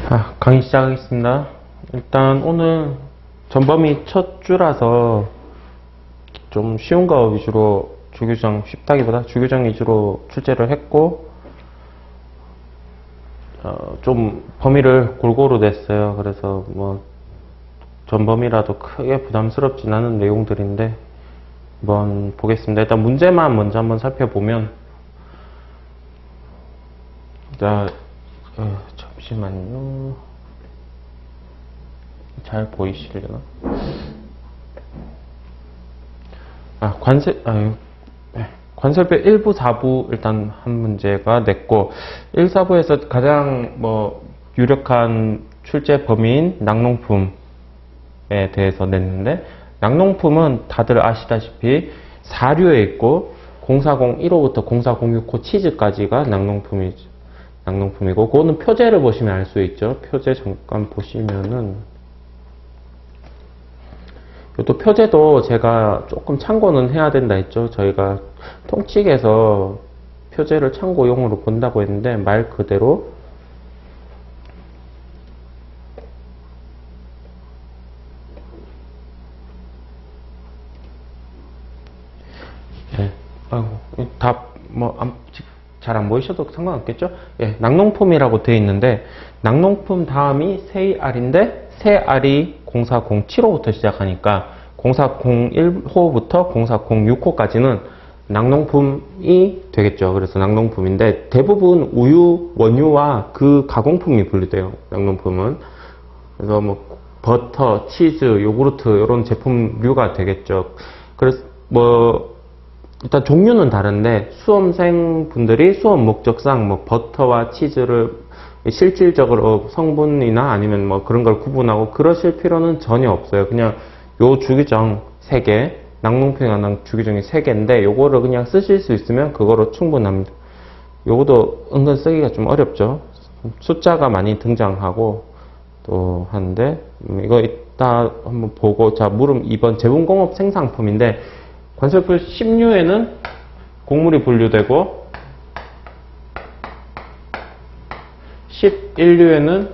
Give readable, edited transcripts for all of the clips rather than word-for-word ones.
강의 시작하겠습니다. 일단 오늘 전범위 첫 주라서 좀 쉬운 거 위주로 주규정, 쉽다기보다 주규정 위주로 출제를 했고, 좀 범위를 골고루 냈어요. 그래서 뭐 전범위라도 크게 부담스럽진 않은 내용들인데 한번 보겠습니다. 일단 문제만 먼저 한번 살펴보면, 자, 잠시만요. 잘 보이시려나? 관설배 1부, 4부 일단 한 문제가 냈고, 1, 4부에서 가장 유력한 출제 범위인 낙농품에 대해서 냈는데, 낙농품은 다들 아시다시피 4류에 있고 0401호부터 0406호 치즈까지가 낙농품이고, 그거는 표제를 보시면 알 수 있죠. 표제 잠깐 보시면은, 또 표제도 제가 조금 참고는 해야 된다 했죠. 저희가 통칙에서 표제를 참고용으로 본다고 했는데, 말 그대로 잘 안 보이셔도 상관없겠죠? 낙농품이라고 되어 있는데, 낙농품 다음이 세이알인데, 세이알이 0407호부터 시작하니까 0401호부터 0406호까지는 낙농품이 되겠죠. 그래서 낙농품인데, 대부분 우유, 원유와 그 가공품이 분류돼요. 낙농품은. 그래서 버터, 치즈, 요구르트 이런 제품류가 되겠죠. 그래서 일단 종류는 다른데, 수험생 분들이 수험 목적상 버터와 치즈를 실질적으로 성분이나 아니면 그런 걸 구분하고 그러실 필요는 전혀 없어요. 그냥 요 주규정 3개, 낙농품이나 주규정이 3개인데, 요거를 그냥 쓰실 수 있으면 그거로 충분합니다. 요것도 은근 쓰기가 좀 어렵죠. 숫자가 많이 등장하고 또 하는데, 이거 이따 한번 보고. 자, 물음 2번 제분공업 생산품인데, 관설풀 10류에는 곡물이 분류되고, 11류에는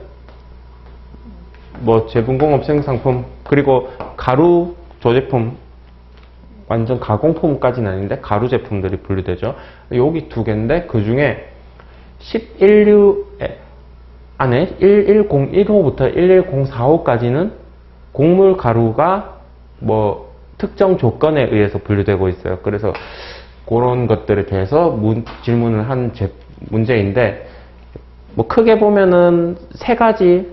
제분공업 생산품, 그리고 가루 조제품, 완전 가공품까지는 아닌데 가루 제품들이 분류되죠. 여기 2개인데, 그 중에 11류 안에 1101호부터 1104호까지는 곡물 가루가 특정 조건에 의해서 분류되고 있어요. 그래서 그런 것들에 대해서 질문을 한 문제인데, 크게 보면은 3가지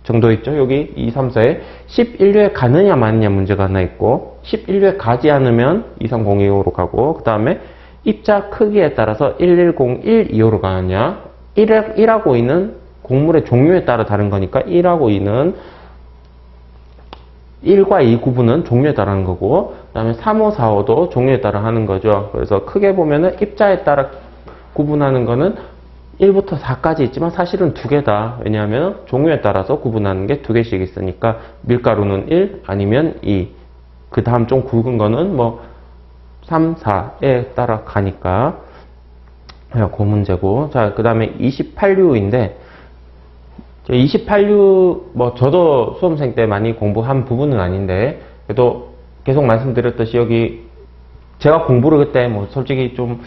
정도 있죠. 여기 2, 3, 4에 11류에 가느냐 마느냐 문제가 하나 있고, 11류에 가지 않으면 23025로 가고, 그 다음에 입자 크기에 따라서 110, 125로 가느냐, 1하고 2는 곡물의 종류에 따라 다른 거니까 1하고 2는 1과 2 구분은 종류에 따라 하는 거고, 그 다음에 3, 5, 4, 5도 종류에 따라 하는 거죠. 그래서 크게 보면은 입자에 따라 구분하는 거는 1부터 4까지 있지만 사실은 2개다. 왜냐하면 종류에 따라서 구분하는 게 2개씩 있으니까, 밀가루는 1 아니면 2. 그 다음 좀 굵은 거는 3, 4에 따라 가니까 그 문제고. 자, 그 다음에 28류인데, 28류, 저도 수험생 때 많이 공부한 부분은 아닌데, 그래도 계속 말씀드렸듯이 여기 제가 공부를 그때 솔직히 좀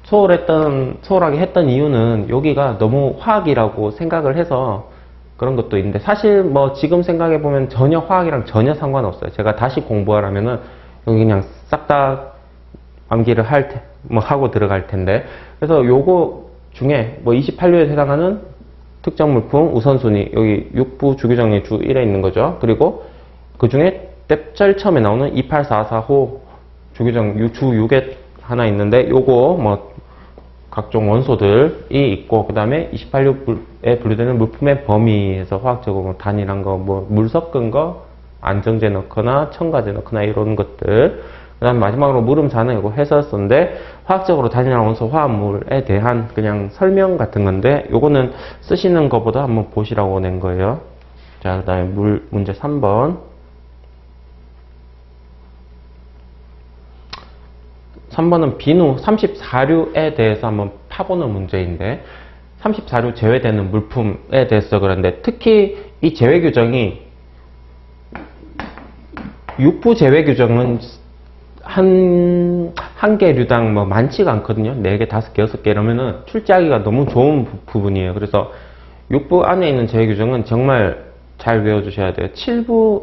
소홀하게 했던 이유는, 여기가 너무 화학이라고 생각을 해서 그런 것도 있는데, 사실 지금 생각해보면 전혀 화학이랑 전혀 상관없어요. 제가 다시 공부하라면은 여기 그냥 싹 다 암기를 하고 들어갈 텐데. 그래서 요거 중에 28류에 해당하는 특정 물품 우선순위, 여기 6부 주규정의 주 1에 있는 거죠. 그리고 그 중에 제일 처음에 나오는 2844호 주규정 주 6에 하나 있는데, 요거 각종 원소들이 있고, 그 다음에 28류에 분류되는 물품의 범위에서 화학적으로 단일한 거, 물 섞은 거, 안정제 넣거나 첨가제 넣거나 이런 것들, 그 다음에 마지막으로 물음 4는 이거 해설서인데, 화학적으로 단일한 원소 화합물에 대한 그냥 설명 같은 건데, 요거는 쓰시는 것보다 한번 보시라고 낸 거예요. 자, 그 다음에 문제 3번. 3번은 비누 34류에 대해서 한번 파보는 문제인데, 34류 제외되는 물품에 대해서 그런데, 특히 이 제외 규정이 육부 제외 규정은 한 개 류당 뭐 많지가 않거든요. 4개, 5개, 6개 이러면은 출제하기가 너무 좋은 부분이에요. 그래서 육부 안에 있는 제외 규정은 정말 잘 외워주셔야 돼요. 7부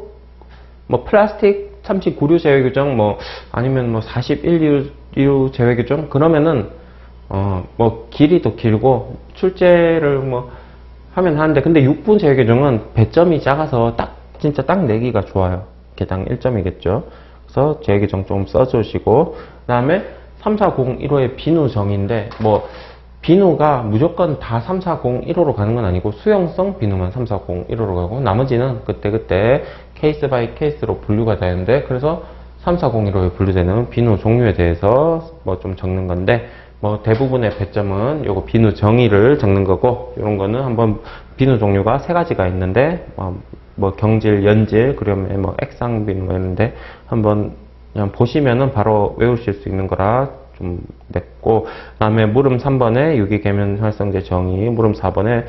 뭐 플라스틱 39류 제외 규정 뭐 아니면 뭐 41류 제외 규정 그러면은 뭐 길이도 길고 출제를 뭐 하면 하는데, 근데 6부 제외 규정은 배점이 작아서 진짜 딱 내기가 좋아요. 개당 1점이겠죠. 그래서 제외 규정 좀 써주시고, 그 다음에 3401호의 비누정의인데, 뭐 비누가 무조건 다 3401호로 가는 건 아니고 수용성 비누만 3401호로 가고 나머지는 그때그때 케이스 바이 케이스로 분류가 되는데, 그래서 3401호에 분류되는 비누 종류에 대해서 뭐 좀 적는 건데, 뭐 대부분의 배점은 요거 비누 정의를 적는 거고, 요런 거는 한번 비누 종류가 3가지가 있는데 뭐 경질, 연질, 그러면 뭐 액상 비누 이런데 한번 그냥 보시면은 바로 외우실 수 있는 거라 좀 냈고, 그 다음에 물음 3번에 유기계면 활성제 정의, 물음 4번에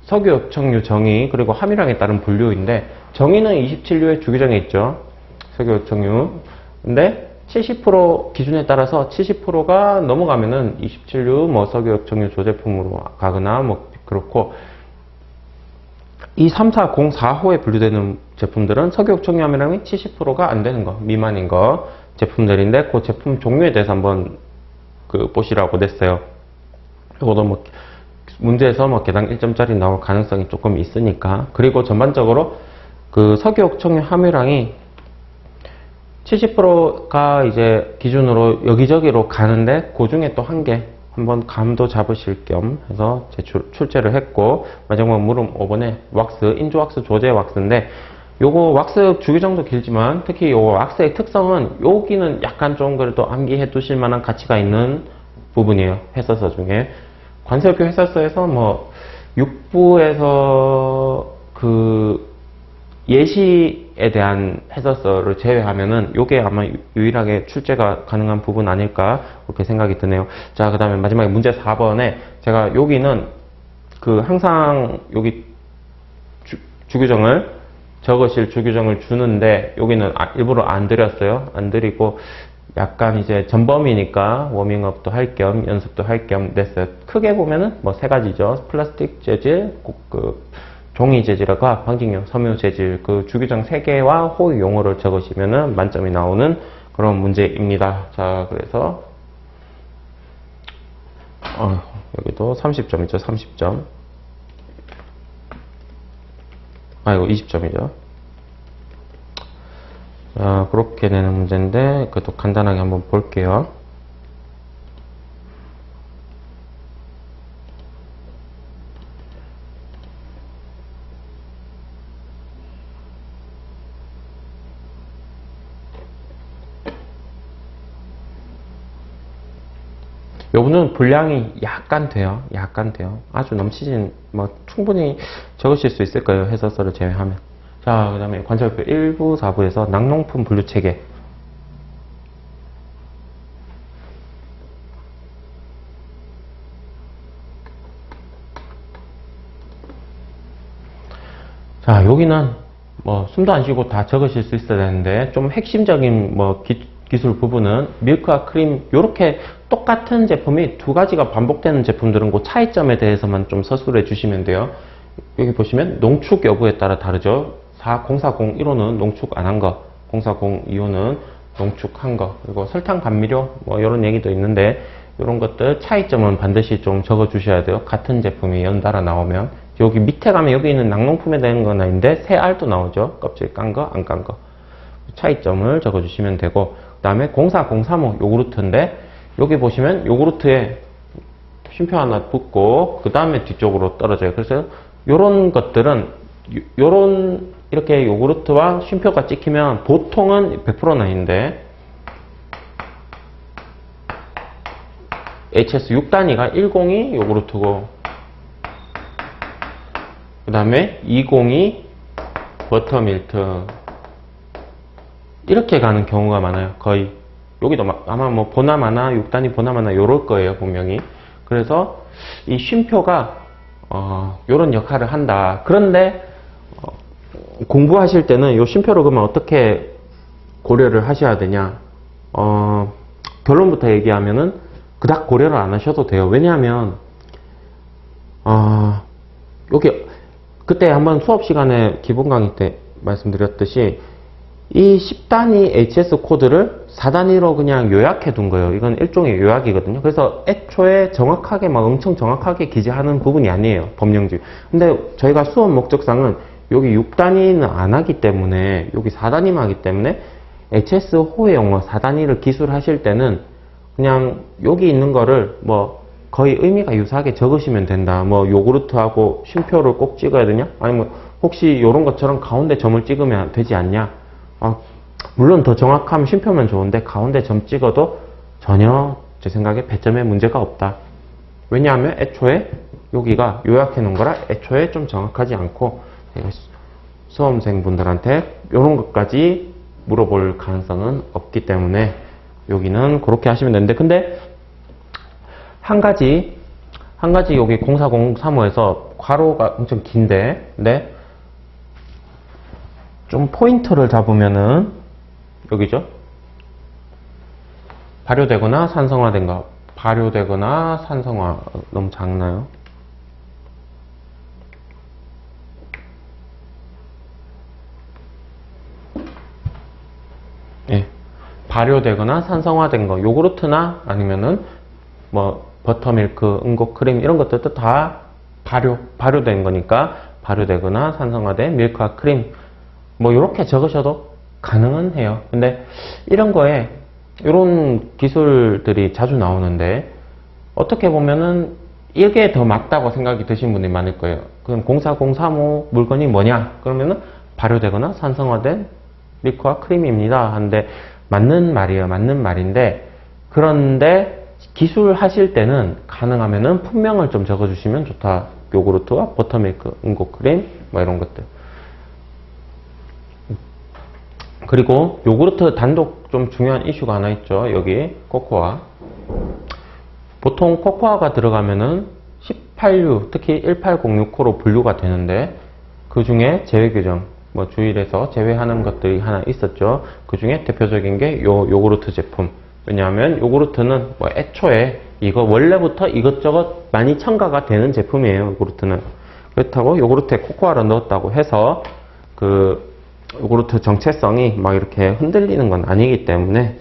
석유역청류 정의, 그리고 함유량에 따른 분류인데, 정의는 27류의 주규정에 있죠. 석유역청류. 근데 70% 기준에 따라서 70%가 넘어가면은 27류 뭐 석유역청류 조제품으로 가거나 뭐 그렇고, 이 3404호에 분류되는 제품들은 석유역청류 함유량이 70%가 안 되는 거, 미만인 거 제품들인데, 그 제품 종류에 대해서 한번 보시라고 냈어요. 이것도 뭐 문제에서 뭐 개당 1점짜리 나올 가능성이 조금 있으니까. 그리고 전반적으로 그 석유역청류 함유량이 70%가 이제 기준으로 여기저기로 가는데, 그 중에 또 한 개 한번 감도 잡으실 겸 해서 출제를 했고, 마지막 물음 5번에 왁스, 인조 왁스, 조제 왁스인데, 요거 왁스 주기정도 길지만 특히 요거 왁스의 특성은 여기는 약간 좀 그래도 암기해 두실 만한 가치가 있는 부분이에요. 해설서 중에. 관세학교 해설서에서 뭐 6부에서 그 예시에 대한 해설서를 제외하면은 요게 아마 유일하게 출제가 가능한 부분 아닐까 그렇게 생각이 드네요. 자, 그 다음에 마지막에 문제 4번에 제가 여기는 항상 여기 주규정을 적으실 주규정을 주는데, 여기는 일부러 안 드렸어요. 안 드리고 약간 이제 전범이니까 워밍업도 할 겸 연습도 할 겸 냈어요. 크게 보면은 뭐 3가지죠. 플라스틱 재질, 종이 재질과 방직용, 섬유 재질, 주규정 3개와 호의 용어를 적으시면은 만점이 나오는 그런 문제입니다. 자, 그래서 여기도 30점이죠. 30점. 이거 20점이죠. 자, 그렇게 되는 문제인데, 그것도 간단하게 한번 볼게요. 요거는 분량이 약간 돼요. 아주 넘치진, 뭐, 충분히 적으실 수 있을 거예요. 해설서를 제외하면. 자, 그 다음에 관찰표 1부, 4부에서 낙농품 분류 체계. 자, 여기는 뭐, 숨도 안 쉬고 다 적으실 수 있어야 되는데, 좀 핵심적인 뭐, 기술 부분은 밀크와 크림, 요렇게 똑같은 제품이 2가지가 반복되는 제품들은 그 차이점에 대해서만 좀 서술해 주시면 돼요. 여기 보시면 농축 여부에 따라 다르죠. 0401호는 농축 안 한 거, 0402호는 농축한 거, 그리고 설탕 감미료 뭐 이런 얘기도 있는데, 이런 것들 차이점은 반드시 좀 적어 주셔야 돼요. 같은 제품이 연달아 나오면. 여기 밑에 가면 여기 있는 낙농품에 대한 건 아닌데 새알도 나오죠. 껍질 깐 거, 안 깐 거. 차이점을 적어 주시면 되고, 그 다음에 0403호 요구르트인데, 여기 보시면 요구르트에 쉼표 하나 붙고 그 다음에 뒤쪽으로 떨어져요. 그래서 요런 것들은 이렇게 요구르트와 쉼표가 찍히면 보통은 100%는 아닌데, HS 6단위가 102 요구르트고, 그 다음에 202 버터밀트, 이렇게 가는 경우가 많아요. 거의. 여기도 아마 뭐 보나마나 6단위 보나마나 요럴 거예요, 분명히. 그래서 이 쉼표가 이런 역할을 한다. 그런데 공부하실 때는 이 쉼표를 그러면 어떻게 고려를 하셔야 되냐? 결론부터 얘기하면은 그닥 고려를 안 하셔도 돼요. 왜냐하면 여기 그때 한번 수업 시간에 기본 강의 때 말씀드렸듯이 이 10단위 HS 코드를 4단위로 그냥 요약해 둔 거예요. 이건 일종의 요약이거든요. 그래서 애초에 정확하게 막 엄청 정확하게 기재하는 부분이 아니에요. 법령집. 근데 저희가 수업 목적상은 여기 6단위는 안 하기 때문에 여기 4단위만 하기 때문에 HS 호의 영어 4단위를 기술하실 때는 그냥 여기 있는 거를 뭐 거의 의미가 유사하게 적으시면 된다. 뭐 요구르트하고 쉼표를 꼭 찍어야 되냐? 아니면 혹시 이런 것처럼 가운데 점을 찍으면 되지 않냐? 물론 더 정확하면 쉼표면 좋은데 가운데 점 찍어도 전혀 제 생각에 배점에 문제가 없다. 왜냐하면 애초에 여기가 요약해 놓은 거라 애초에 좀 정확하지 않고 수험생분들한테 이런 것까지 물어볼 가능성은 없기 때문에 여기는 그렇게 하시면 되는데, 근데 한 가지 여기 0403호에서 괄호가 엄청 긴데, 근데 좀 포인트를 잡으면은 여기죠. 발효되거나 산성화된 거. 발효되거나 산성화. 너무 작나요? 예. 발효되거나 산성화된 거. 요구르트나 아니면은 뭐 버터밀크, 응고 크림 이런 것들도 다 발효된 거니까 발효되거나 산성화된 밀크와 크림 뭐 이렇게 적으셔도 가능은 해요. 근데 이런 거에 이런 기술들이 자주 나오는데 어떻게 보면은 이게 더 맞다고 생각이 드신 분들이 많을 거예요. 그럼 0403호 물건이 뭐냐? 그러면은 발효되거나 산성화된 밀크와 크림입니다. 하는데 맞는 말이에요. 맞는 말인데, 그런데 기술 하실 때는 가능하면은 품명을 좀 적어주시면 좋다. 요구르트와 버터밀크, 응고 크림 뭐 이런 것들. 그리고 요구르트 단독 좀 중요한 이슈가 하나 있죠. 여기 코코아. 보통 코코아가 들어가면은 18류, 특히 1806호로 분류가 되는데 그 중에 제외 규정, 뭐 주일에서 제외하는 것들이 하나 있었죠. 그 중에 대표적인 게 요구르트 제품. 왜냐하면 요구르트는 뭐 애초에 이거 원래부터 이것저것 많이 첨가가 되는 제품이에요. 요구르트는. 그렇다고 요구르트에 코코아를 넣었다고 해서 그 요구르트 정체성이 막 이렇게 흔들리는 건 아니기 때문에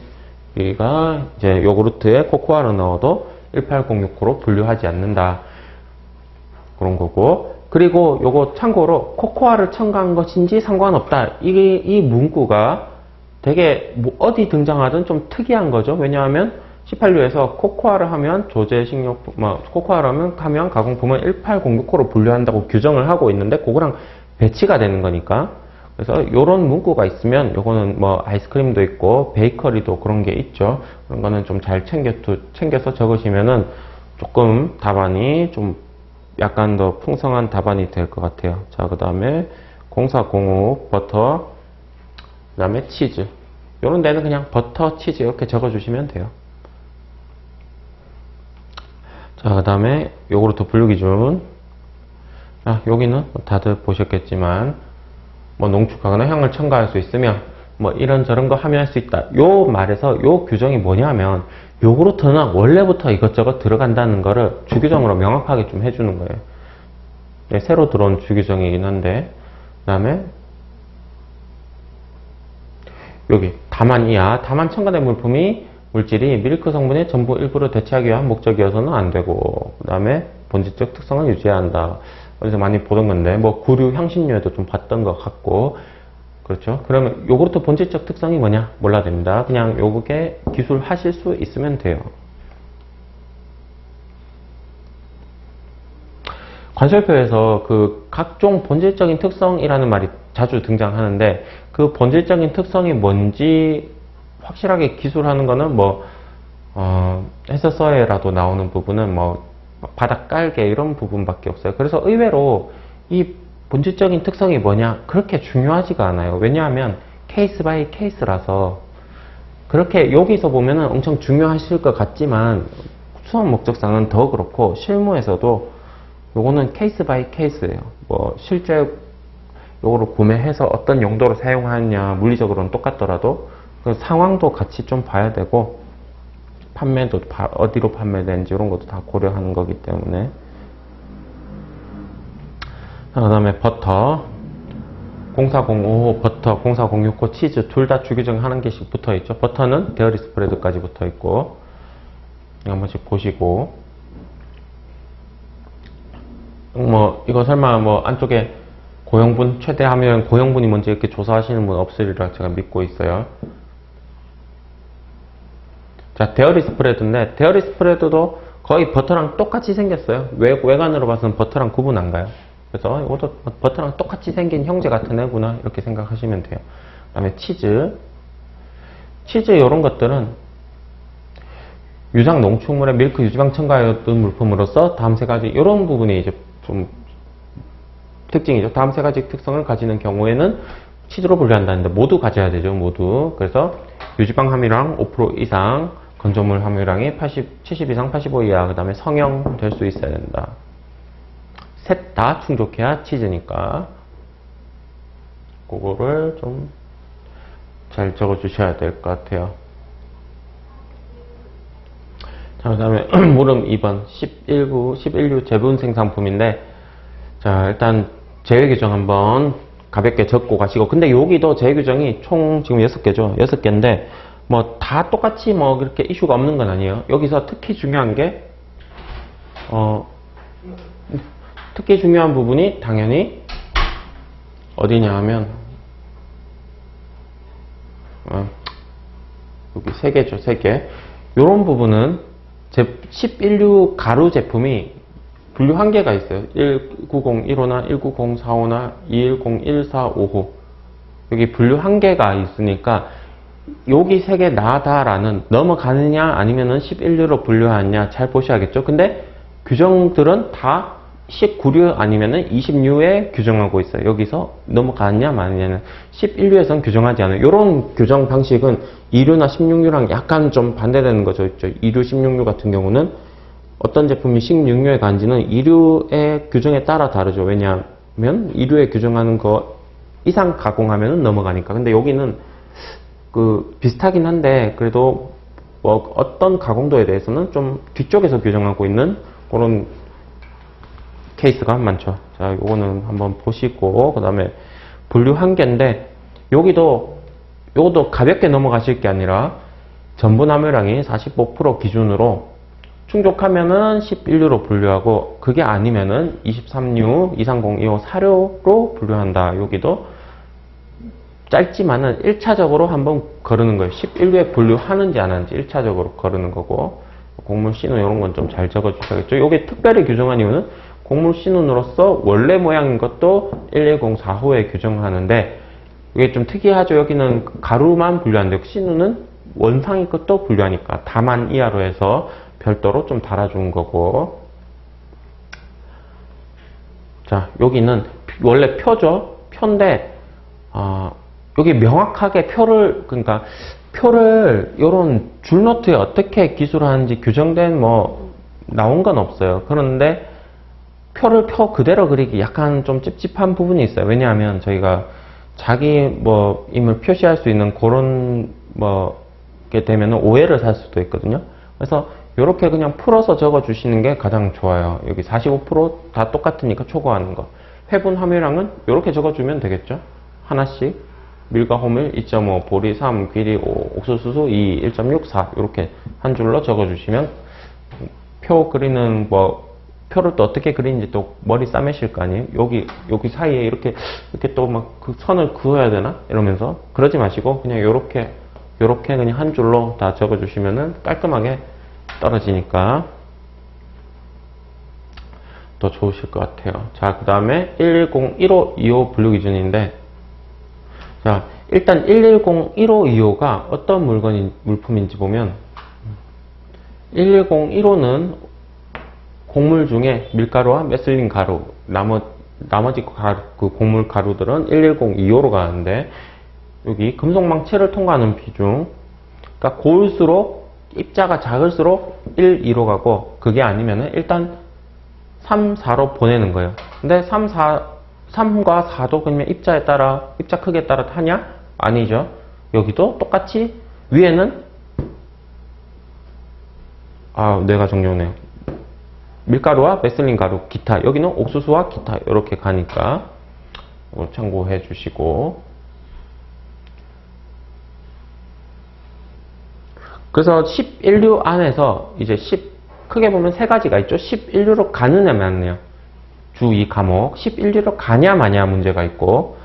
우리가 이제 요구르트에 코코아를 넣어도 1806호로 분류하지 않는다. 그런 거고. 그리고 요거 참고로 코코아를 첨가한 것인지 상관없다. 이 문구가 되게 뭐 어디 등장하든 좀 특이한 거죠. 왜냐하면 18류에서 코코아를 하면 조제 식료품, 코코아를 하면 가공품은 1806호로 분류한다고 규정을 하고 있는데 그거랑 배치가 되는 거니까. 그래서 이런 문구가 있으면 요거는 뭐 아이스크림도 있고 베이커리도 그런 게 있죠. 그런 거는 좀 잘 챙겨서 적으시면은 조금 답안이 좀 약간 더 풍성한 답안이 될 것 같아요. 자, 그 다음에 0405 버터, 그 다음에 치즈. 요런 데는 그냥 버터, 치즈 이렇게 적어주시면 돼요. 자, 그 다음에 요구르트 분류기준. 여기는 다들 보셨겠지만 뭐 농축하거나 향을 첨가할 수 있으면 뭐 이런저런 거 하면 할 수 있다. 요 말에서 요 규정이 뭐냐면 요구르트는 원래부터 이것저것 들어간다는 거를 주규정으로 명확하게 좀 해주는 거예요. 네, 새로 들어온 주규정이긴 한데, 그 다음에 여기 다만 이하, 다만 첨가된 물질이 밀크 성분의 전부 일부를 대체하기 위한 목적이어서는 안 되고, 그 다음에 본질적 특성을 유지해야 한다. 어디서 많이 보던 건데, 뭐 구류, 향신료에도 좀 봤던 것 같고, 그렇죠. 그러면 요구르트 본질적 특성이 뭐냐? 몰라야 됩니다. 그냥 요게 기술 하실 수 있으면 돼요. 관설표에서 그 각종 본질적인 특성이라는 말이 자주 등장하는데 그 본질적인 특성이 뭔지 확실하게 기술하는 거는 뭐 해설서에라도 나오는 부분은 뭐 바닥 깔개 이런 부분밖에 없어요. 그래서 의외로 이 본질적인 특성이 뭐냐 그렇게 중요하지가 않아요. 왜냐하면 케이스 바이 케이스라서 그렇게 여기서 보면은 엄청 중요하실 것 같지만 수업 목적상은 더 그렇고 실무에서도 요거는 케이스 바이 케이스예요. 뭐 실제 요거를 구매해서 어떤 용도로 사용하느냐 물리적으로는 똑같더라도 그 상황도 같이 좀 봐야 되고 판매도 어디로 판매되는지 이런 것도 다 고려하는 거기 때문에. 그 다음에 버터 0405 버터 0406호 치즈 둘 다 주기적으로 한 개씩 붙어 있죠. 버터는 데어리 스프레드까지 붙어 있고 한 번씩 보시고 뭐 이거 설마 뭐 안쪽에 고형분 최대하면 고형분이 뭔지 이렇게 조사하시는 분 없으리라 제가 믿고 있어요. 자, 데어리 스프레드인데 데어리 스프레드도 거의 버터랑 똑같이 생겼어요. 외관으로 봐서는 버터랑 구분 안 가요. 그래서 이것도 버터랑 똑같이 생긴 형제 같은 애구나 이렇게 생각하시면 돼요. 그 다음에 치즈 이런 것들은 유장 농축물에 밀크 유지방 첨가했던 물품으로서 다음 세 가지 이런 부분이 이제 좀 특징이죠. 다음 세 가지 특성을 가지는 경우에는 치즈로 분류한다는데 모두 가져야 되죠. 모두. 그래서 유지방 함유량 5% 이상, 건조물 함유량이 70 이상 85 이하, 그 다음에 성형 될 수 있어야 된다. 셋 다 충족해야 치즈니까 그거를 좀 잘 적어 주셔야 될 것 같아요. 자, 그 다음에 물음 2번 11류 재분 생산품인데, 자, 일단 제외 규정 한번 가볍게 적고 가시고, 근데 여기도 제외 규정이 총 지금 6개죠. 6개인데 뭐 다 똑같이 뭐 그렇게 이슈가 없는 건 아니에요. 여기서 특히 중요한 게 특히 중요한 부분이 당연히 어디냐 하면 여기 3개죠. 3개. 요런 부분은 11류 가루 제품이 분류 한계가 있어요. 1901호나 19045나 210145호 여기 분류 한계가 있으니까 여기 3개 나다라는 넘어가느냐 아니면은 11류로 분류하느냐 잘 보셔야겠죠. 근데 규정들은 다 19류 아니면은 20류에 규정하고 있어요. 여기서 넘어가느냐 마느냐는 11류에선 규정하지 않아요. 이런 규정 방식은 2류나 16류랑 약간 좀 반대되는 거죠. 2류, 16류 같은 경우는 어떤 제품이 16류에 간지는 2류의 규정에 따라 다르죠. 왜냐하면 2류에 규정하는 거 이상 가공하면 넘어가니까. 근데 여기는 비슷하긴 한데 그래도 뭐 어떤 가공도에 대해서는 좀 뒤쪽에서 규정하고 있는 그런 케이스가 많죠. 자, 요거는 한번 보시고, 그 다음에 분류 한계인데, 요것도 가볍게 넘어가실 게 아니라, 전분 함유량이 45% 기준으로 충족하면은 11류로 분류하고, 그게 아니면은 23류, 23025 사료로 분류한다. 여기도 짧지만은 1차적으로 한번 거르는 거예요. 11류에 분류하는지 안 하는지 1차적으로 거르는 거고, 곡물 신호 이런 건 좀 잘 적어 주셔야겠죠. 요게 특별히 규정한 이유는 곡물 신호로서 원래 모양인 것도 1104호에 규정하는데 이게 좀 특이하죠. 여기는 가루만 분류하는데 신호는 원상인 것도 분류하니까 다만 이하로 해서 별도로 좀 달아준 거고. 자, 여기는 원래 표죠. 표인데 여기 명확하게 그러니까 표를 이런 줄노트에 어떻게 기술하는지 규정된 나온 건 없어요. 그런데 표를 표 그대로 그리기 약간 좀 찝찝한 부분이 있어요. 왜냐하면 저희가 자기 임을 표시할 수 있는 그런 게 되면 오해를 살 수도 있거든요. 그래서 이렇게 그냥 풀어서 적어 주시는 게 가장 좋아요. 여기 45% 다 똑같으니까 초과하는 거. 회분 함유량은 이렇게 적어 주면 되겠죠. 하나씩 밀과 호밀 2.5, 보리 3, 귀리 5, 옥수수 2, 1.64 이렇게 한 줄로 적어 주시면 표 그리는 표를 또 어떻게 그리는지 또 머리 싸매실 거 아니에요? 여기 사이에 이렇게 또 막 그 선을 그어야 되나? 이러면서 그러지 마시고 그냥 요렇게 그냥 한 줄로 다 적어 주시면은 깔끔하게 떨어지니까 더 좋으실 것 같아요. 자, 그 다음에 110, 1호, 2호 분류 기준인데, 자, 일단 110, 1호, 2호가 어떤 물품인지 보면 110, 1호는 곡물 중에 밀가루와 메슬린 가루, 나머지 그 곡물 가루들은 110, 2호로 가는데 여기 금속망체를 통과하는 비중, 그러니까 고울수록 입자가 작을수록 1, 2로 가고, 그게 아니면은 일단 3, 4로 보내는 거예요. 근데 3과 4도 그러면 입자 크기에 따라 타냐? 아니죠. 여기도 똑같이 위에는 뇌가 정리오네요. 밀가루와 메슬린 가루, 기타. 여기는 옥수수와 기타 이렇게 가니까 참고해 주시고. 그래서 11류 안에서 이제 크게 보면 세 가지가 있죠. 11류로 가느냐 마느냐. 주 2과목 11류로 가냐 마냐 문제가 있고,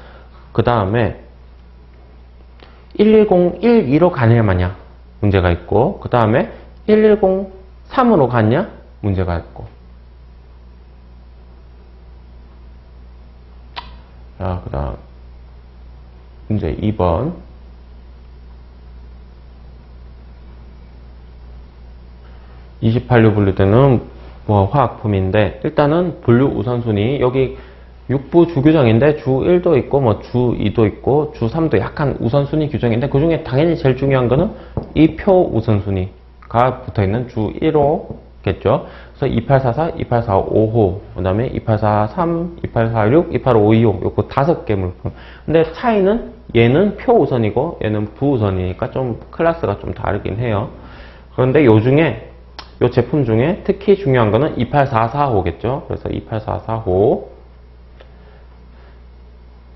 그 다음에 110, 12로 가느냐 마냐 문제가 있고, 그 다음에 110, 3으로 가냐 문제가 있고. 자, 그 다음 문제 2번. (28류) 분류되는 화학품인데, 일단은 분류 우선순위, 여기 6부 주규정인데 주 1도 있고 주 2도 있고 주 3도 약간 우선순위 규정인데, 그 중에 당연히 제일 중요한 거는 이 표 우선순위가 붙어있는 주 1호겠죠. 그래서 2844, 2845호, 그 다음에 2843, 2846, 28525, 요거 5개 물품. 근데 차이는 얘는 표 우선이고 얘는 부 우선이니까 좀 클래스가 좀 다르긴 해요. 그런데 요 중에 이 제품 중에 특히 중요한 거는 28445겠죠. 그래서 28445.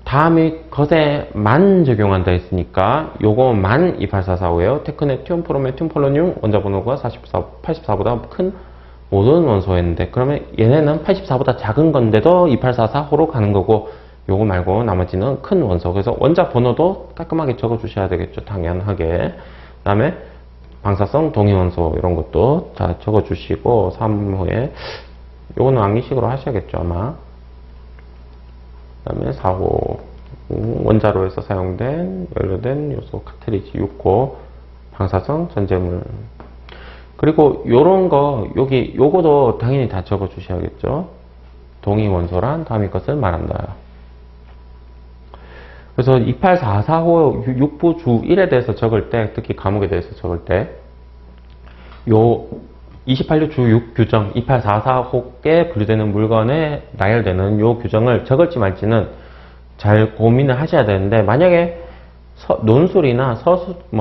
다음이 것에 만 적용한다 했으니까 요거 만 28445예요. 테크네튬, 프로메튬, 폴로늄 원자번호가 84보다 큰 모든 원소였는데, 그러면 얘네는 84보다 작은 건데도 2844호로 가는 거고, 요거 말고 나머지는 큰 원소. 그래서 원자 번호도 깔끔하게 적어 주셔야 되겠죠. 당연하게. 그 다음에 방사성 동위원소 이런 것도 다 적어 주시고, 3호에 요거는 암기식으로 하셔야겠죠 아마. 그 다음에 4호 원자로에서 사용된 연료된 요소 카트리지 6호 방사성 전제물. 그리고 요런 거 요거도 당연히 다 적어 주셔야겠죠. 동위원소란 다음의 것을 말한다. 그래서 2844호 6부 주 1에 대해서 적을 때, 특히 과목에 대해서 적을 때, 요 28류 주 6 규정 2844호께 분류되는 물건에 나열되는 요 규정을 적을지 말지는 잘 고민을 하셔야 되는데, 만약에 논술이나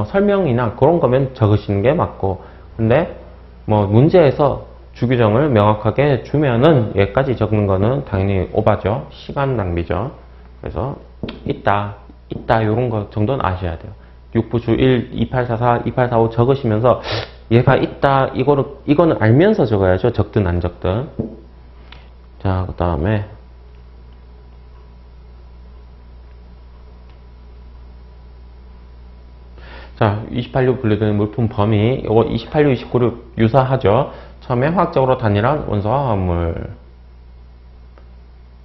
설명이나 그런 거면 적으시는 게 맞고, 근데 문제에서 주규정을 명확하게 주면은 얘까지 적는 거는 당연히 오바죠. 시간 낭비죠. 그래서 있다 요런 거 정도는 아셔야 돼요. 6부 주 1, 2844, 2845 적으시면서 얘가 있다, 이거는 알면서 적어야죠. 적든 안 적든. 자, 그 다음에 자, 28류 분류되는 물품 범위, 이거 28류, 29류 유사하죠. 처음에 화학적으로 단일한 원소와 화합물. 그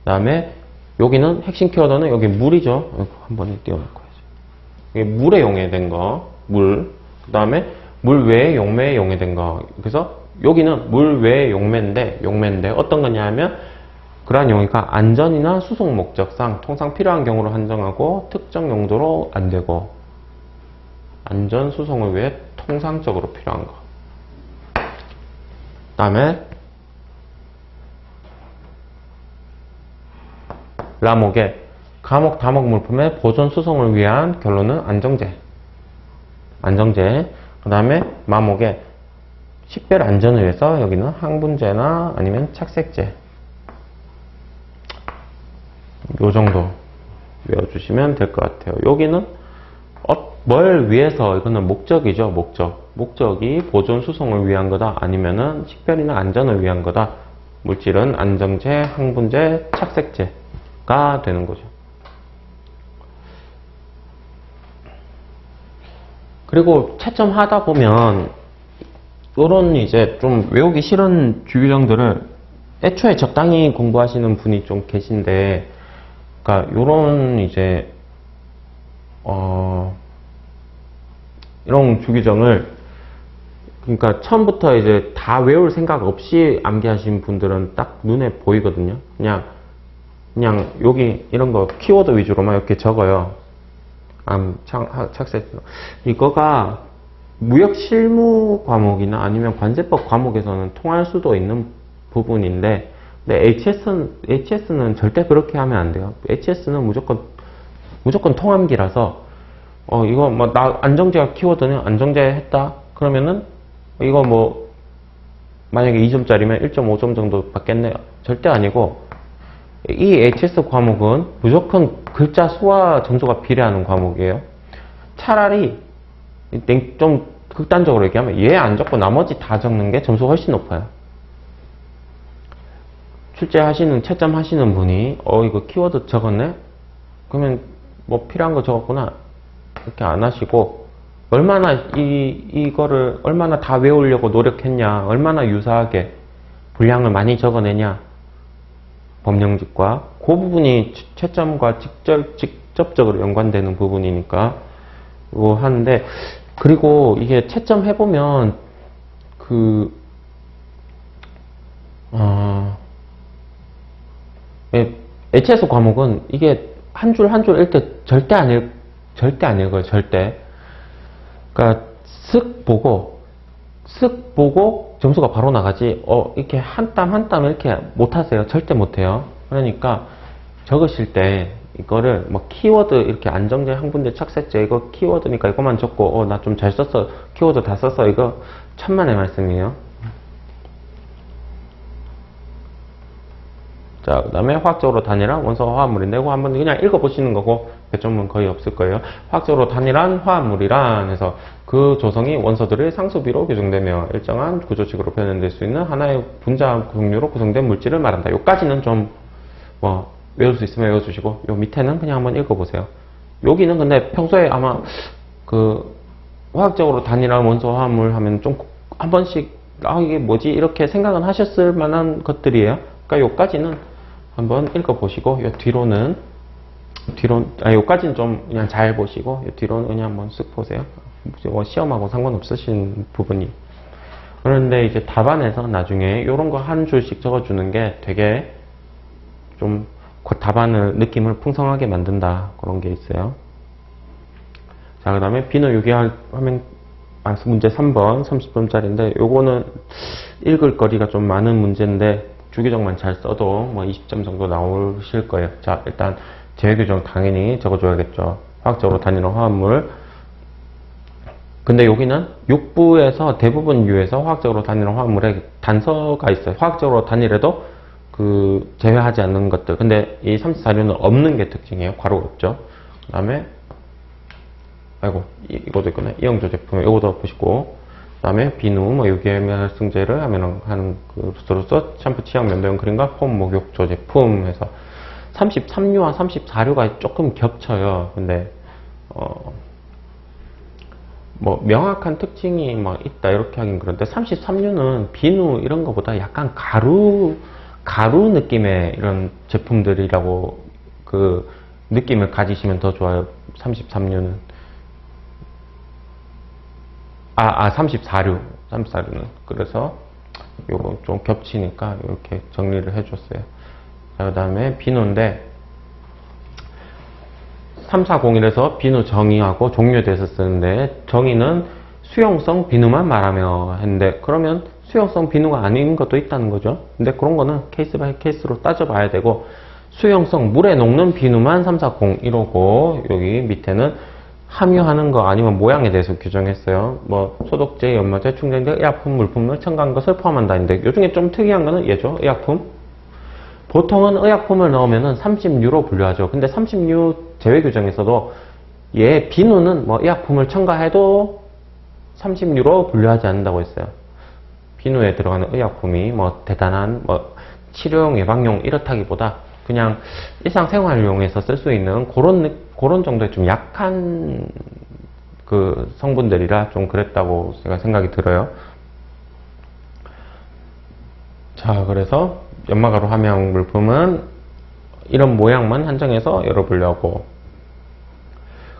다음에 여기는 핵심 키워드는 여기 물이죠. 한 번에 띄워놓고 해야죠. 이게 물에 용해된 거, 물. 그 다음에 물 외에 용매에 용해된 거. 그래서 여기는 물 외에 용매인데 어떤 거냐 하면, 그러한 용해가 안전이나 수송 목적상 통상 필요한 경우로 한정하고 특정 용도로 안 되고, 안전 수송을 위해 통상적으로 필요한 거. 그 다음에 라목에 과목 다목 물품의 보존 수송을 위한 결론은 안정제. 그 다음에 마목에 식별 안전을 위해서 여기는 항분제나 아니면 착색제. 요 정도 외워주시면 될 것 같아요. 여기는 뭘 위해서, 이거는 목적이죠. 목적이 보존 수송을 위한 거다, 아니면은 식별이나 안전을 위한 거다. 물질은 안정제, 항분제, 착색제가 되는 거죠. 그리고 채점하다 보면 요런 이제 좀 외우기 싫은 주규정들을 애초에 적당히 공부하시는 분이 좀 계신데, 그러니까 요런 이제 이런 주규정을, 그러니까 처음부터 이제 다 외울 생각 없이 암기하신 분들은 딱 눈에 보이거든요. 그냥 여기 이런 거 키워드 위주로만 이렇게 적어요. 착색. 이거가 무역 실무 과목이나 아니면 관세법 과목에서는 통할 수도 있는 부분인데, 근데 HS는 절대 그렇게 하면 안 돼요. HS는 무조건 통함기라서, 이거 뭐, 안정제가 키워드는 안정제 했다? 그러면은, 이거 뭐, 만약에 2점짜리면 1.5점 정도 받겠네요. 절대 아니고, 이 HS 과목은 무조건 글자 수와 점수가 비례하는 과목이에요. 차라리, 좀 극단적으로 얘기하면 얘 안 적고 나머지 다 적는 게 점수가 훨씬 높아요. 채점 하시는 분이, 이거 키워드 적었네? 그러면 뭐 필요한 거 적었구나. 이렇게 안 하시고, 얼마나 이거를 얼마나 다 외우려고 노력했냐, 얼마나 유사하게 분량을 많이 적어내냐, 법령직과 그 부분이 채점과 직접적으로 연관되는 부분이니까 이거 하는데, 그리고 이게 채점 해보면 HS 과목은 이게 한 줄 한 줄 읽을 때 절대 안 읽어요. 절대. 그러니까 쓱 보고 점수가 바로 나가지, 이렇게 한 땀 한 땀 이렇게 못 하세요. 절대 못 해요. 그러니까 적으실 때 이거를 뭐 키워드 이렇게 안정제, 항분제, 착색제 이거 키워드니까 이것만 적고, 나 좀 잘 썼어. 키워드 다 썼어. 이거 천만의 말씀이에요. 자, 그 다음에 화학적으로 단일한 원소 화합물인데, 이거 한번 그냥 읽어보시는 거고, 배점은 거의 없을 거예요. 화학적으로 단일한 화합물이란 해서 그 조성이 원소들의 상수비로 규정되며 일정한 구조식으로 표현될 수 있는 하나의 분자 구성류로 구성된 물질을 말한다. 요까지는 좀 외울 수 있으면 외워주시고, 요 밑에는 그냥 한번 읽어보세요. 여기는 근데 평소에 아마 화학적으로 단일한 원소 화합물 하면 좀 한 번씩 이게 뭐지? 이렇게 생각은 하셨을 만한 것들이에요. 그러니까 요까지는 한번 읽어보시고, 요 요까지는 좀 그냥 잘 보시고, 요 뒤로는 그냥 한번 쓱 보세요. 시험하고 상관없으신 부분이. 그런데 이제 답안에서 나중에 요런 거 한 줄씩 적어주는 게 되게 좀 답안을 느낌을 풍성하게 만든다. 그런 게 있어요. 자, 그 다음에 비누 유기하면 문제 3번 30점짜리인데, 요거는 읽을 거리가 좀 많은 문제인데 주기적만 잘 써도 뭐 20점 정도 나오실 거예요. 자, 일단 제외규정 당연히 적어줘야겠죠. 화학적으로 단일한 화합물. 근데 여기는 6부에서 대부분 유에서 화학적으로 단일한 화합물에 단서가 있어요. 화학적으로 단일해도 제외하지 않는 것들. 근데 이 34류는 없는 게 특징이에요. 괄호가 없죠. 그 다음에 이것도 있거든요. 이용조 제품, 이것도 보시고, 그 다음에 비누, 유기활성제를 하는 부스로서 샴푸, 치약, 면도용 크림과 폼, 목욕조 제품 해서 33류와 34류가 조금 겹쳐요. 근데, 명확한 특징이 있다, 이렇게 하긴 그런데 33류는 비누 이런 거보다 약간 가루 느낌의 이런 제품들이라고 느낌을 가지시면 더 좋아요. 33류는. 34류는. 그래서 요거 좀 겹치니까 이렇게 정리를 해줬어요. 자, 그 다음에 비누인데 3401에서 비누 정의하고 종류에 대해서 쓰는데, 정의는 수용성 비누만 말하며 했는데, 그러면 수용성 비누가 아닌 것도 있다는 거죠. 근데 그런 거는 케이스 바이 케이스로 따져봐야 되고, 수용성 물에 녹는 비누만 340 이러고, 여기 밑에는 함유하는 거 아니면 모양에 대해서 규정했어요. 소독제, 연마제, 충전제, 의약품, 물품을 첨가한 것을 포함한다 했는데, 요 중에 좀 특이한 거는 얘죠. 의약품. 보통은 의약품을 넣으면은 30유로 분류하죠. 근데 30유 제외 규정에서도 얘 비누는 의약품을 첨가해도 30유로 분류하지 않는다고 했어요. 비누에 들어가는 의약품이 대단한 치료용, 예방용 이렇다기보다 그냥 일상생활용에서 쓸 수 있는 그런 정도의 좀 약한 성분들이라 좀 그랬다고 제가 생각이 들어요. 자, 그래서 연마가루 함량 물품은 이런 모양만 한정해서 열어보려고,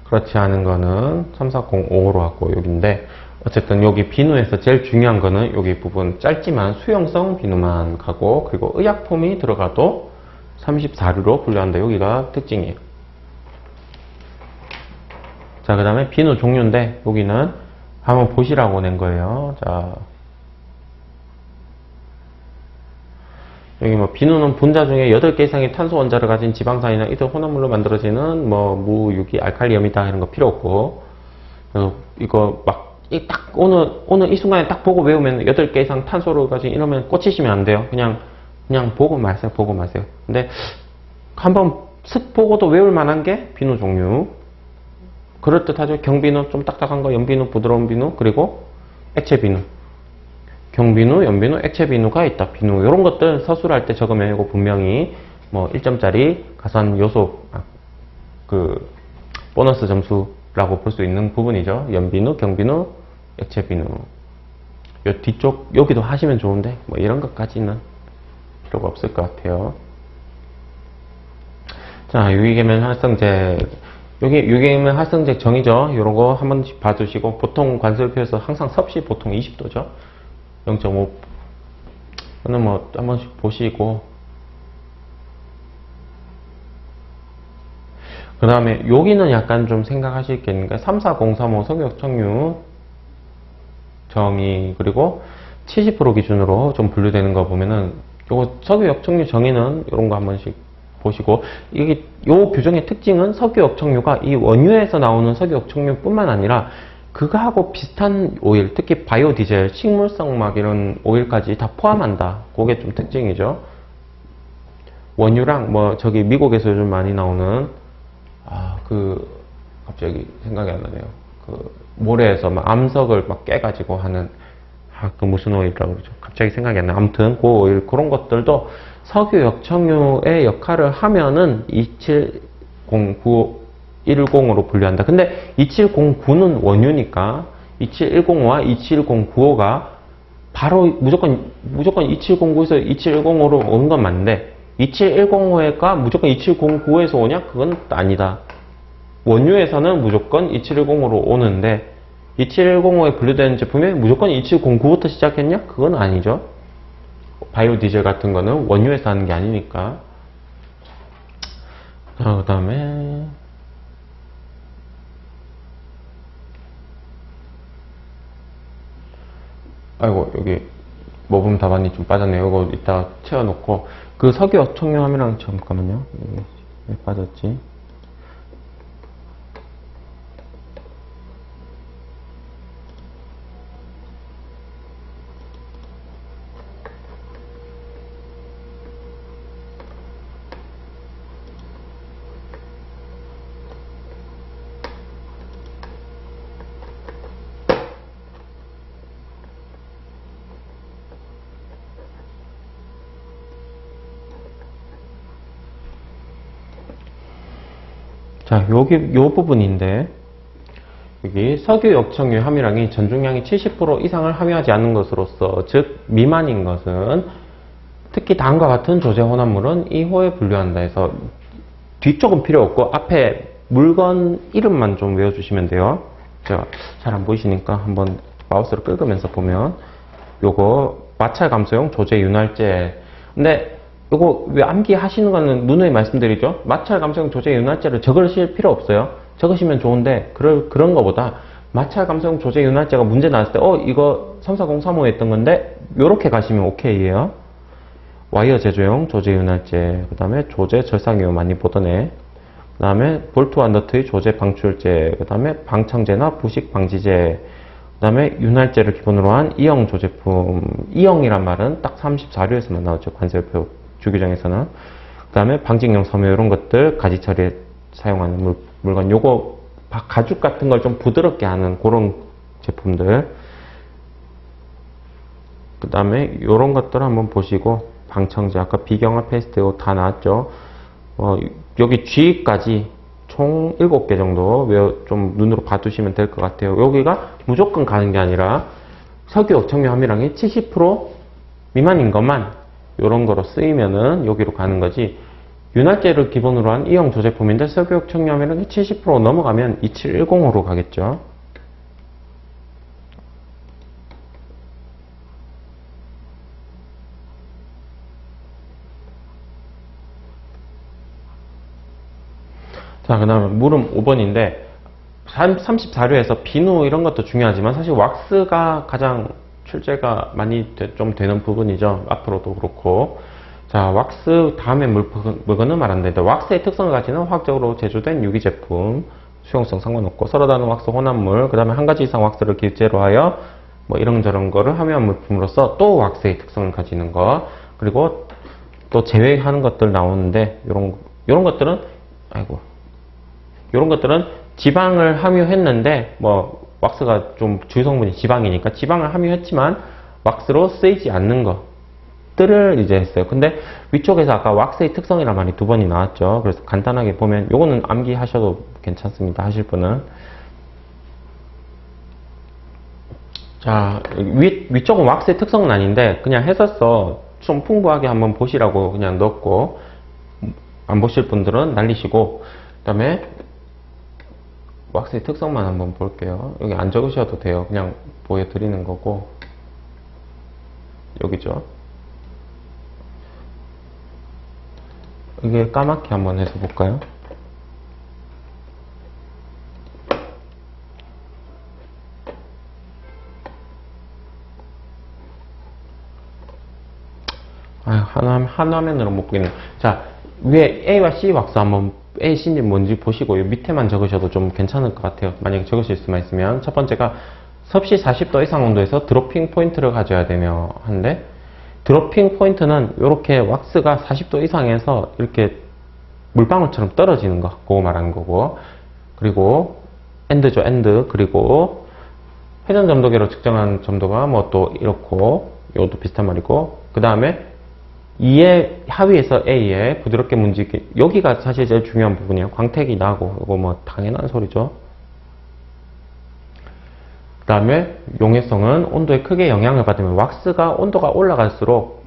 그렇지 않은 거는 3405로 하고 여기인데, 어쨌든 여기 비누에서 제일 중요한 거는 여기 부분 짧지만 수용성 비누만 가고, 그리고 의약품이 들어가도 34류로 분류한다. 여기가 특징이에요. 자, 그 다음에 비누 종류인데, 여기는 한번 보시라고 낸 거예요. 자, 여기 뭐 비누는 분자 중에 8개 이상의 탄소 원자를 가진 지방산이나 이들 혼합물로 만들어지는 뭐 무, 유기, 알칼리염이다 이런 거 필요 없고, 그래서 이거 막 딱 오늘 이 순간에 딱 보고 외우면 8개 이상 탄소를 가진 이러면 꽂히시면 안 돼요. 그냥 보고 마세요. 보고 마세요. 근데 한번 슥 보고도 외울 만한 게 비누 종류. 그럴듯하죠. 경비누 좀 딱딱한 거, 연비누 부드러운 비누, 그리고 액체 비누. 경비누, 연비누, 액체 비누가 있다. 비누 이런 것들 서술할 때 적으면 이거 분명히 뭐 1점짜리 가산 요소 그 보너스 점수라고 볼 수 있는 부분이죠. 연비누, 경비누, 액체 비누. 요 뒤쪽 여기도 하시면 좋은데 뭐 이런 것까지는 필요가 없을 것 같아요. 자, 유기계면 활성제. 여기 유기계면 활성제 정의죠. 이런 거 한 번씩 봐주시고, 보통 관설표에서 항상 섭씨 보통 20도죠. 0.5. 저는 뭐 한 번씩 보시고, 그 다음에 여기는 약간 좀 생각하실 게 있는가. 34035 석유역청류 정의, 그리고 70% 기준으로 좀 분류되는 거 보면은 요거 석유역청류 정의는 이런 거 한 번씩 보시고, 이게 요 규정의 특징은 석유역청류가 이 원유에서 나오는 석유역청류뿐만 아니라 그거하고 비슷한 오일, 특히 바이오 디젤, 식물성 막 이런 오일까지 다 포함한다. 그게 좀 특징이죠. 원유랑 뭐 저기 미국에서 요즘 많이 나오는 갑자기 생각이 안 나네요. 그 모래에서 막 암석을 막 깨가지고 하는 그 무슨 오일이라고 그러죠. 갑자기 생각이 안 나. 아무튼 그 오일 그런 것들도 석유 역청류의 역할을 하면은 27010으로 분류한다. 근데 2709는 원유니까 27105와 27095가 바로 무조건 2709에서 2710으로 오는 건 맞는데 27105가 무조건 2709에서 오냐? 그건 아니다. 원유에서는 무조건 2710으로 오는데 27105에 분류되는 제품이 무조건 2709부터 시작했냐? 그건 아니죠. 바이오 디젤 같은 거는 원유에서 하는 게 아니니까. 자, 그 다음에 아이고, 여기 모분 답안이 좀 빠졌네요. 이거 이따 채워놓고, 그 석유 역청류함이랑 잠깐만요. 왜 빠졌지? 자, 요 부분인데, 여기 석유 역청유 함유량이 전중량이 70% 이상을 함유하지 않는 것으로서, 즉 미만인 것은 특히 다음과 같은 조제 혼합물은 2호에 분류한다 해서 뒤쪽은 필요 없고 앞에 물건 이름만 좀 외워주시면 돼요. 제가 잘 안 보이시니까 한번 마우스를 긁으면서 보면 요거 마찰 감소용 조제 윤활제. 근데 요거 왜 암기하시는 거는 누누이 말씀드리죠. 마찰 감소용 조제 윤활제를 적으실 필요 없어요. 적으시면 좋은데 그런 거보다 마찰 감소용 조제 윤활제가 문제 나왔을 때 이거 34035에 했던 건데 요렇게 가시면 오케이예요. 와이어 제조용 조제 윤활제, 그 다음에 조제 절상유 많이 보던 애, 그 다음에 볼트와 너트의 조제 방출제, 그 다음에 방창제나 부식 방지제, 그 다음에 윤활제를 기본으로 한 이형 조제품. 이형이란 말은 딱 34류에서만 나오죠. 관세표 주규정에서는. 그 다음에 방직용 섬유 이런 것들 가지 처리에 사용하는 물건. 요거 가죽 같은 걸 좀 부드럽게 하는 그런 제품들. 그 다음에 요런 것들 한번 보시고, 방청제 아까 비경화 페이스트 다 나왔죠. 여기 G까지 총 7개 정도 좀 눈으로 봐두시면 될 것 같아요. 여기가 무조건 가는 게 아니라 석유 역청류 함유량이 70% 미만인 것만 이런 거로 쓰이면은 여기로 가는 거지. 윤활제를 기본으로 한 이형 조제품인데 석유 역청류 함유량이 70% 넘어가면 2710으로 가겠죠. 자, 그 다음에 물음 5번인데 34류에서 비누 이런 것도 중요하지만 사실 왁스가 가장 출제가 많이 좀 되는 부분이죠. 앞으로도 그렇고. 자, 왁스 다음에 물건은 말한다. 왁스의 특성을 가지는 화학적으로 제조된 유기 제품, 수용성 상관없고 서로 다른 왁스 혼합물, 그 다음에 한 가지 이상 왁스를 기재로 하여 뭐 이런저런 거를 함유한 물품으로서 또 왁스의 특성을 가지는 거, 그리고 또 제외하는 것들 나오는데 요런 것들은 요런 것들은 지방을 함유했는데 뭐 왁스가 좀 주요 성분이 지방이니까 지방을 함유했지만 왁스로 쓰이지 않는 것들을 이제 했어요. 근데 위쪽에서 아까 왁스의 특성이란 말이 두 번이 나왔죠. 그래서 간단하게 보면 요거는 암기하셔도 괜찮습니다. 하실 분은. 자, 위쪽은 왁스의 특성은 아닌데 그냥 해설서 좀 풍부하게 한번 보시라고 그냥 넣었고, 안 보실 분들은 날리시고, 그 다음에 왁스의 특성만 한번 볼게요. 여기 안 적으셔도 돼요. 그냥 보여드리는 거고, 여기죠. 이게 까맣게 한번 해서 볼까요? 한 화면으로 못 보겠네. 자, 위에 A와 C 왁스 한번 A, C인지 뭔지 보시고 이 밑에만 적으셔도 좀 괜찮을 것 같아요. 만약에 적으실 수만 있으면. 첫 번째가 섭씨 40도 이상 온도에서 드로핑 포인트를 가져야 되며 하는데, 드로핑 포인트는 이렇게 왁스가 40도 이상에서 이렇게 물방울처럼 떨어지는 거, 그거 말하는 거고, 그리고 엔드죠, 엔드. 그리고 회전 점도계로 측정한 점도가 뭐 또 이렇고, 이것도 비슷한 말이고, 그 다음에 2의 하위에서 A에 부드럽게 문지기, 여기가 사실 제일 중요한 부분이에요. 광택이 나고, 이거 뭐 당연한 소리죠. 그 다음에 용해성은 온도에 크게 영향을 받으면 왁스가 온도가 올라갈수록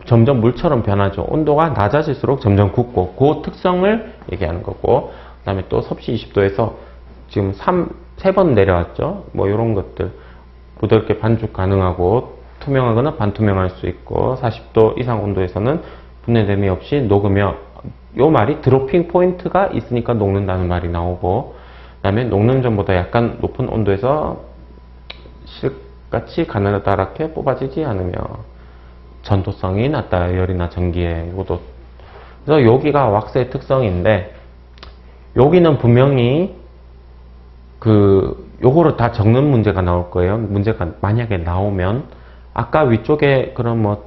점점 물처럼 변하죠. 온도가 낮아질수록 점점 굳고, 그 특성을 얘기하는 거고, 그 다음에 또 섭씨 20도에서 지금 3번 내려왔죠. 뭐 이런 것들 부드럽게 반죽 가능하고 투명하거나 반투명할 수 있고, 40도 이상 온도에서는 분해됨이 없이 녹으며, 요 말이 드로핑 포인트가 있으니까 녹는다는 말이 나오고, 그 다음에 녹는 전보다 약간 높은 온도에서 실같이 가느다랗게 뽑아지지 않으며 전도성이 낮다. 열이나 전기에. 이것도. 그래서 여기가 왁스의 특성인데, 여기는 분명히 요거를 다 적는 문제가 나올 거예요. 문제가 만약에 나오면, 아까 위쪽에 그런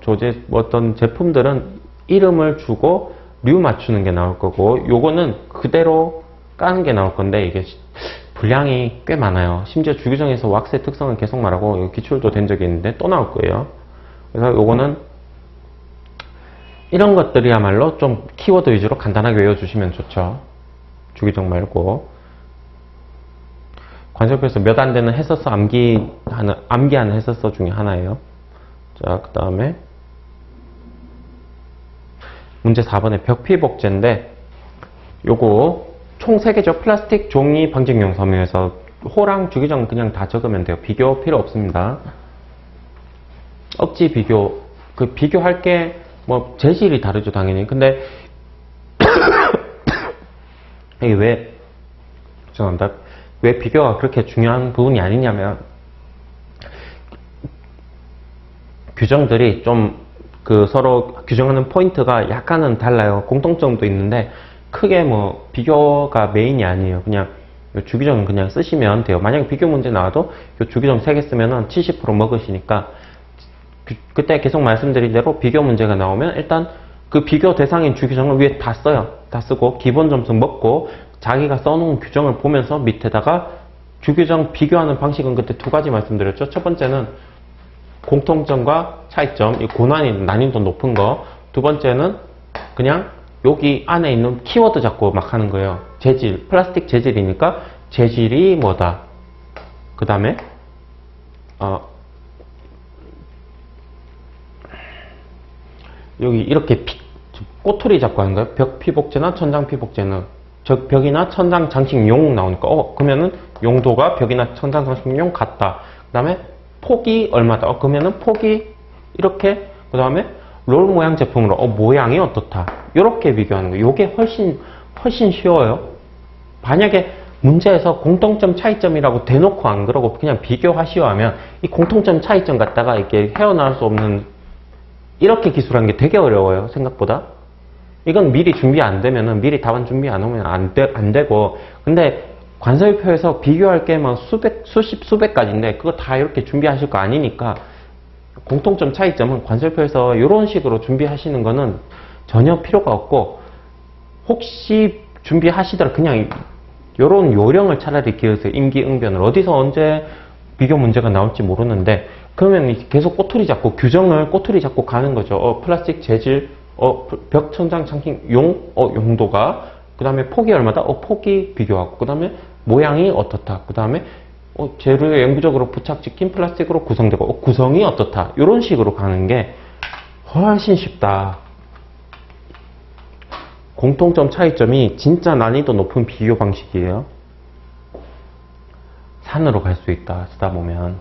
조제, 어떤 제품들은 이름을 주고 류 맞추는 게 나올 거고, 요거는 그대로 까는 게 나올 건데, 이게 분량이 꽤 많아요. 심지어 주규정에서 왁스의 특성을 계속 말하고, 기출도 된 적이 있는데 또 나올 거예요. 그래서 요거는 이런 것들이야말로 좀 키워드 위주로 간단하게 외워주시면 좋죠. 주규정 말고. 관세표에서 몇 안 되는 해설서 암기하는 해설서 중에 하나예요. 자, 그 다음에 문제 4번에 벽피복제인데, 요거 총 3개죠. 플라스틱, 종이, 방직용 섬유에서 호랑 주기정 그냥 다 적으면 돼요. 비교 필요 없습니다. 억지 비교, 비교할 게 뭐 재질이 다르죠, 당연히. 근데 이게 죄송합니다. 왜 비교가 그렇게 중요한 부분이 아니냐면, 규정들이 좀 서로 규정하는 포인트가 약간은 달라요. 공통점도 있는데 크게 뭐 비교가 메인이 아니에요. 그냥 요 주규정은 그냥 쓰시면 돼요. 만약에 비교 문제 나와도 요 주규정 3개 쓰면은 70% 먹으시니까, 그때 계속 말씀드린 대로 비교 문제가 나오면 일단 그 비교 대상인 주규정을 위에 다 써요. 다 쓰고 기본 점수 먹고, 자기가 써놓은 규정을 보면서 밑에다가 주규정 비교하는 방식은 그때 2가지 말씀드렸죠. 첫 번째는 공통점과 차이점, 이 고난이 난이도 높은 거. 두 번째는 그냥 여기 안에 있는 키워드 잡고 막 하는 거예요. 재질, 플라스틱 재질이니까 재질이 뭐다. 그 다음에 여기 이렇게 꼬투리 잡고 하는 거예요. 벽 피복제나 천장 피복제는 벽이나 천장 장식용 나오니까 그러면은 용도가 벽이나 천장 장식용 같다. 그 다음에 폭이 얼마다. 그러면은 폭이 이렇게. 그 다음에 롤 모양 제품으로 모양이 어떻다. 이렇게 비교하는 거예요. 이게 훨씬 쉬워요. 만약에 문제에서 공통점 차이점이라고 대놓고 안 그러고 그냥 비교하시오 하면 이 공통점 차이점 갖다가 이렇게 헤어나올 수 없는 이렇게 기술하는 게 되게 어려워요. 생각보다. 이건 미리 준비 안 되면은 미리 답안 준비 안 오면 안 되고 근데 관설표에서 비교할 게 막 수십, 수백 가지인데 그거 다 이렇게 준비하실 거 아니니까 공통점 차이점은 관설표에서 이런 식으로 준비하시는 거는 전혀 필요가 없고 혹시 준비하시더라도 그냥 요런 요령을 차라리 기르세요. 임기응변을. 어디서 언제 비교 문제가 나올지 모르는데 그러면 계속 꼬투리 잡고 규정을 꼬투리 잡고 가는 거죠. 플라스틱 재질, 벽 천장 창킹 용도가 그 다음에 폭이 얼마다? 폭이 비교하고 그 다음에 모양이 어떻다. 그 다음에 재료에 영구적으로 부착시킨 플라스틱으로 구성되고 구성이 어떻다. 이런 식으로 가는 게 훨씬 쉽다. 공통점 차이점이 진짜 난이도 높은 비교 방식이에요. 산으로 갈 수 있다. 쓰다 보면.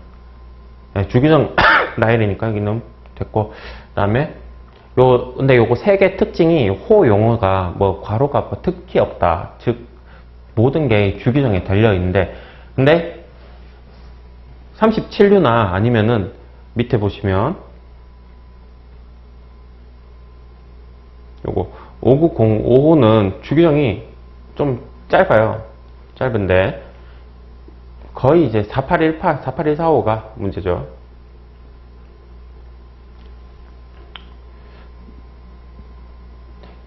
네, 주기정 라일이니까 여기는 됐고. 그 다음에 근데 요거 세 개 특징이 호 용어가 괄호가 특히 없다. 즉 모든 게 주기정에 달려 있는데 근데 37유나 아니면은 밑에 보시면 요거 5905는 주기정이 좀 짧아요. 짧은데 거의 이제 4818, 48145가 문제죠.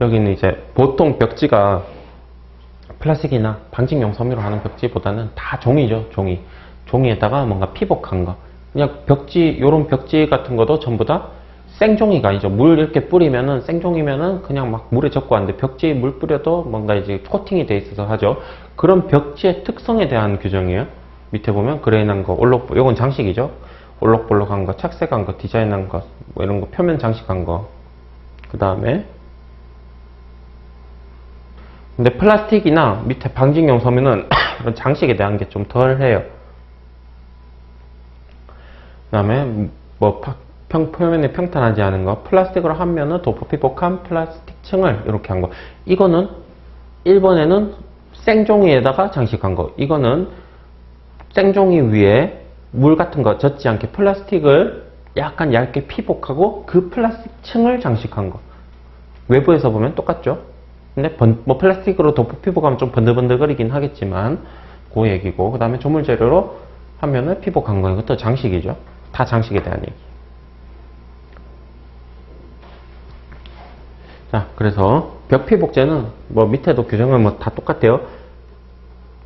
여기는 이제 보통 벽지가 플라스틱이나 방직용 섬유로 하는 벽지보다는 다 종이죠. 종이에다가 뭔가 피복한 거. 그냥 벽지, 요런 벽지 같은 것도 전부 다 생종이가 아니죠. 물 이렇게 뿌리면은 생종이면은 그냥 막 물에 젖고 하는데 벽지에 물 뿌려도 뭔가 이제 코팅이 돼 있어서 하죠. 그런 벽지의 특성에 대한 규정이에요. 밑에 보면 그레인한 거, 요건 장식이죠. 올록볼록한 거, 착색한 거, 디자인한 거, 뭐 이런 거 표면 장식한 거. 그 다음에 근데 플라스틱이나 밑에 방직용 섬유는 이런 장식에 대한 게 좀 덜해요. 그 다음에 표면이 평탄하지 않은 거, 플라스틱으로 한 면은 도포피복한 플라스틱 층을 이렇게 한 거. 이거는 1번에는 생종이에다가 장식한 거. 이거는 생종이 위에 물 같은 거 젖지 않게 플라스틱을 약간 얇게 피복하고 그 플라스틱 층을 장식한 거. 외부에서 보면 똑같죠? 근데 플라스틱으로 도포 피복하면 좀 번들번들거리긴 하겠지만 그 얘기고 그 다음에 조물 재료로 하면은 피복한 거. 이것도 장식이죠. 다 장식에 대한 얘기. 자, 그래서 벽피복제는 밑에도 규정은 다 똑같아요.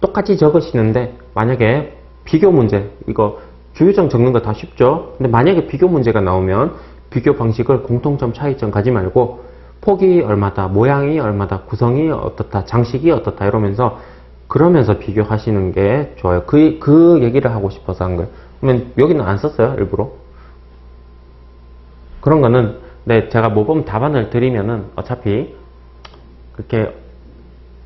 똑같이 적으시는데 만약에 비교 문제, 이거 주유정 적는 거 다 쉽죠? 근데 만약에 비교 문제가 나오면 비교 방식을 공통점 차이점 가지 말고 폭이 얼마다, 모양이 얼마다, 구성이 어떻다, 장식이 어떻다 그러면서 비교하시는 게 좋아요. 그 얘기를 하고 싶어서 한 거예요. 그러면 여기는 안 썼어요, 일부러. 그런 거는 제가 모범 답안을 드리면은 어차피 그렇게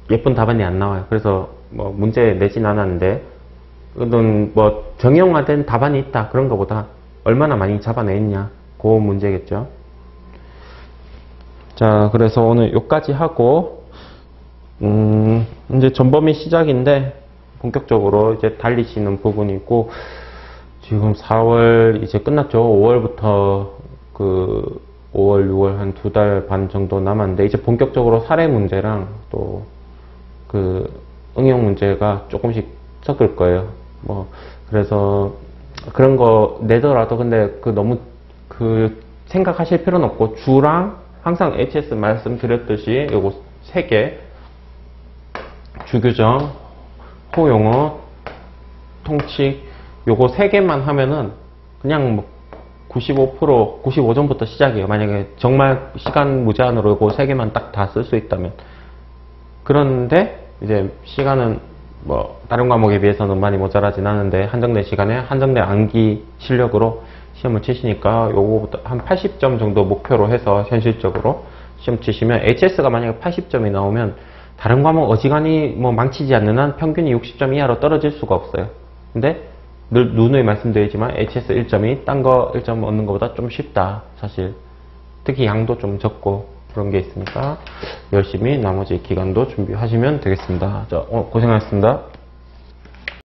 예쁜 답안이 안 나와요. 그래서 문제 내진 않았는데 그건 정형화된 답안이 있다 그런 거보다 얼마나 많이 잡아냈냐 그 문제겠죠. 자, 그래서 오늘 여기까지 하고 이제 전범위 시작인데 본격적으로 이제 달리시는 부분이 있고 지금 4월 이제 끝났죠. 5월부터 5월, 6월 한 2달 반 정도 남았는데 이제 본격적으로 사례 문제랑 또 응용 문제가 조금씩 섞을 거예요. 그래서 그런 거 내더라도 근데 너무 생각하실 필요는 없고 주랑 항상 HS 말씀드렸듯이 요거 3개 주규정, 호용어, 통칙 요거 3개만 하면은 그냥 95점부터 시작이에요. 만약에 정말 시간 무제한으로 요거 3개만 딱 다 쓸 수 있다면. 그런데 이제 시간은 다른 과목에 비해서는 많이 모자라진 않은데 한정된 시간에 한정된 암기 실력으로 시험을 치시니까 요거부터 한 80점 정도 목표로 해서 현실적으로 시험 치시면 HS가 만약에 80점이 나오면 다른 과목 어지간히 망치지 않는 한 평균이 60점 이하로 떨어질 수가 없어요. 근데 늘 누누이 말씀드리지만 HS 1점이 딴 거 1점 얻는 것보다 좀 쉽다 사실. 특히 양도 좀 적고 그런 게 있으니까 열심히 나머지 기간도 준비하시면 되겠습니다. 자, 고생하셨습니다.